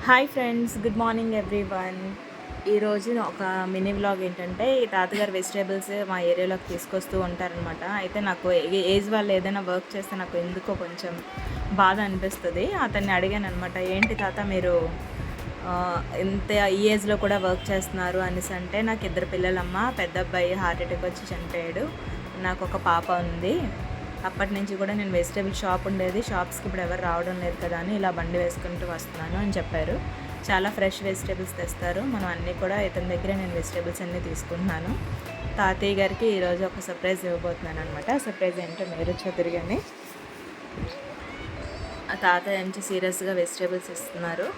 Hi friends, good morning everyone. ఈరోజు ఒక mini vlog ఏంటంటే, ఈ తాతగారు వెజిటేబుల్స్ మా ఏరియాలోకి తీసుకొస్తూ ఉంటారనమాట. అయితే నాకు ఏజ్ వాళ్ళు ఏదైనా వర్క్ చేస్తే నాకు ఎందుకో కొంచెం బాధ అనిపిస్తుంది. అతన్ని అడిగాను అనమాట, ఏంటి తాత మీరు ఇంత ఈ ఏజ్లో కూడా వర్క్ చేస్తున్నారు అనేసి అంటే, నాకు ఇద్దరు పిల్లలమ్మ, పెద్ద అబ్బాయి హార్ట్ అటాక్ వచ్చి చనిపోయాడు, నాకు ఒక పాప ఉంది. అప్పటి నుంచి కూడా నేను వెజిటేబుల్ షాప్ ఉండేది, షాప్స్కి ఇప్పుడు ఎవరు రావడం లేదు కదా అని ఇలా బండి వేసుకుంటూ వస్తున్నాను అని చెప్పారు. చాలా ఫ్రెష్ వెజిటేబుల్స్ తెస్తారు. మనం అన్నీ కూడా ఇతని దగ్గర నేను వెజిటేబుల్స్ అన్నీ తీసుకుంటున్నాను. తాతయ్య గారికి ఈరోజు ఒక సర్ప్రైజ్ ఇవ్వబోతున్నాను అనమాట. సర్ప్రైజ్ ఏంటో మీరు చూద్దరు కానీ, ఆ తాతయ్య ఎంచి సీరియస్గా వెజిటేబుల్స్ ఇస్తున్నారు.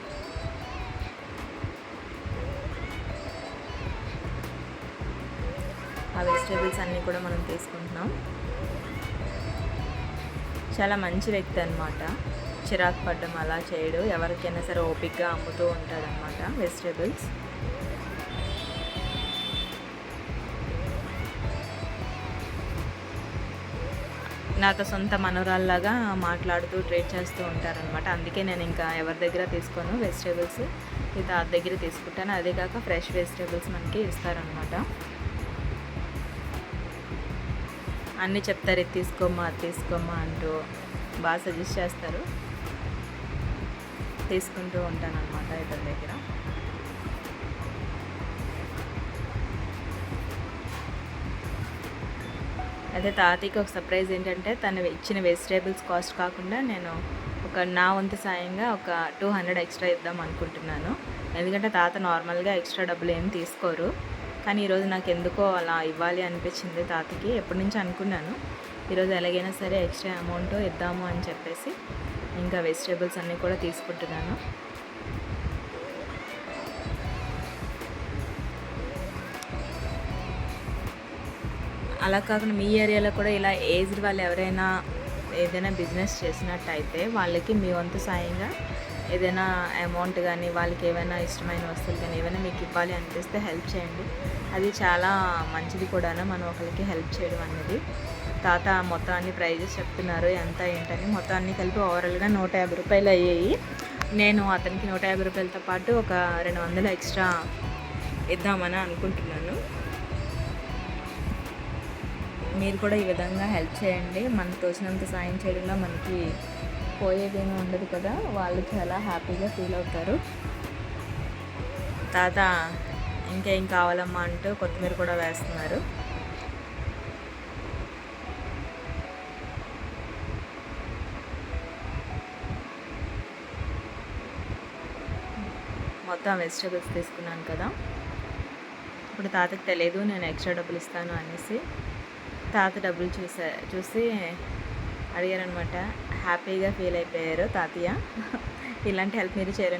ఆ వెజిటేబుల్స్ అన్నీ కూడా మనం తీసుకుంటున్నాం. చాలా మంచి వ్యక్తి అనమాట. చిరాకు పడ్డం అలా చేయడు, ఎవరికైనా సరే ఓపిక్గా అమ్ముతూ ఉంటాడనమాట వెజిటేబుల్స్. నాతో సొంత మనవరాల్లాగా మాట్లాడుతూ ట్రీట్ చేస్తూ ఉంటారనమాట. అందుకే నేను ఇంకా ఎవరి దగ్గర తీసుకోను వెజిటేబుల్స్, ఇది ఆ దగ్గర తీసుకుంటాను. అదే కాక ఫ్రెష్ వెజిటేబుల్స్ మనకి ఇస్తారనమాట. అన్నీ చెప్తారు, ఇది తీసుకోమ్మా అది తీసుకోమ్మా అంటూ బాగా సజెస్ట్ చేస్తారు. తీసుకుంటూ ఉంటాను అనమాట ఇతని దగ్గర. అదే తాతయ్యకి ఒక సర్ప్రైజ్ ఏంటంటే, తను ఇచ్చిన వెజిటేబుల్స్ కాస్ట్ కాకుండా నేను నా వంతు సాయంగా ఒక 200 ఎక్స్ట్రా ఇద్దాం అనుకుంటున్నాను. ఎందుకంటే తాత నార్మల్గా ఎక్స్ట్రా డబ్బులు ఏమి తీసుకోరు, కానీ ఈరోజు నాకు ఎందుకో అలా ఇవ్వాలి అనిపించింది తాతకి. ఎప్పటి నుంచి అనుకున్నాను, ఈరోజు ఎలాగైనా సరే ఎక్స్ట్రా అమౌంట్ ఇద్దాము అని చెప్పేసి ఇంకా వెజిటేబుల్స్ అన్నీ కూడా తీసుకుంటున్నాను. అలా కాకుండా మీ ఏరియాలో కూడా ఇలా ఏజ్డ్ వాళ్ళు ఎవరైనా ఏదైనా బిజినెస్ చేసినట్టయితే వాళ్ళకి మీ వంతు సాయంగా ఏదైనా అమౌంట్ కానీ, వాళ్ళకి ఏమైనా ఇష్టమైన వస్తువులు కానీ ఏమైనా మీకు ఇవ్వాలి అనిపిస్తే హెల్ప్ చేయండి. అది చాలా మంచిది కూడా, మనం ఒకరికి హెల్ప్ చేయడం అనేది. తాత మొత్తం అన్ని ప్రైజెస్ చెప్తున్నారు, ఎంత ఏంటని. మొత్తం అన్నీ కలిపి ఓవరాల్గా 150 రూపాయలు అయ్యాయి. నేను అతనికి 150 రూపాయలతో పాటు ఒక 200 ఎక్స్ట్రా ఇద్దామని అనుకుంటున్నాను. మీరు కూడా ఈ విధంగా హెల్ప్ చేయండి. మనకు తోచినంత సాయం చేయడంలో మనకి పోయేదేమీ ఉండదు కదా, వాళ్ళు చాలా హ్యాపీగా ఫీల్ అవుతారు. తాత ఇంకేం కావాలమ్మా అంటూ కొత్తిమీర కూడా వేస్తున్నారు. మొత్తం వెజిటేబుల్స్ తీసుకున్నాను కదా. ఇప్పుడు తాతకి తెలియదు నేను ఎక్స్ట్రా డబ్బులు ఇస్తాను అనేసి. తాత డబ్బులు చూసి అడిగారనమాట. హ్యాపీగా ఫీల్ అయిపోయారు తాతయ్య. ఇలాంటి హెల్ప్ మీరు చేయండి.